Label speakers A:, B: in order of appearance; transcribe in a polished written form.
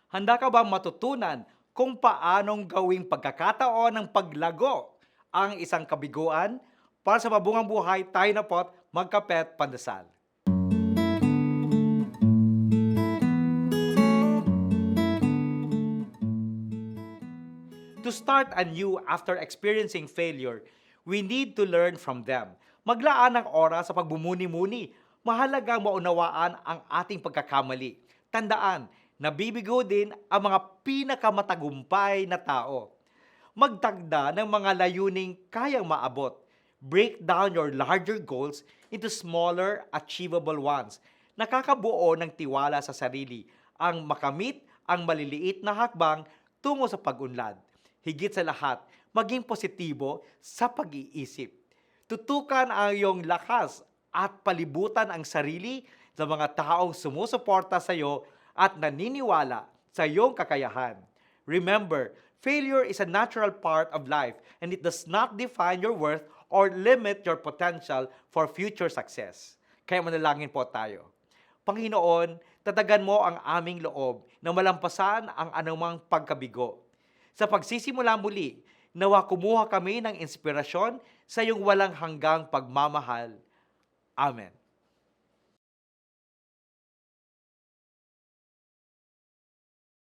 A: Handa ka bang matutunan kung paanong gawing pagkakataon ng paglago ang isang kabiguan? Para sa mabungang buhay, tayo na po't magkapet pandasal. To start anew after experiencing failure, we need to learn from them. Maglaan ng oras sa pagbumuni-muni. Mahalagang maunawaan ang ating pagkakamali. Tandaan, nabibigo din ang mga pinakamatagumpay na tao. Magtagda ng mga layuning kayang maabot. Break down your larger goals into smaller, achievable ones. Nakakabuo ng tiwala sa sarili ang makamit ang maliliit na hakbang tungo sa pag-unlad. Higit sa lahat, maging positibo sa pag-iisip. Tutukan ang iyong lakas at palibutan ang sarili sa mga taong sumusuporta sa iyo at naniniwala sa iyong kakayahan. Remember, failure is a natural part of life and it does not define your worth or limit your potential for future success. Kaya manalangin po tayo. Panginoon, tatagan mo ang aming loob na malampasan ang anumang pagkabigo. Sa pagsisimula muli, nawa kumuha kami ng inspirasyon sa iyong walang hanggang pagmamahal. Amen.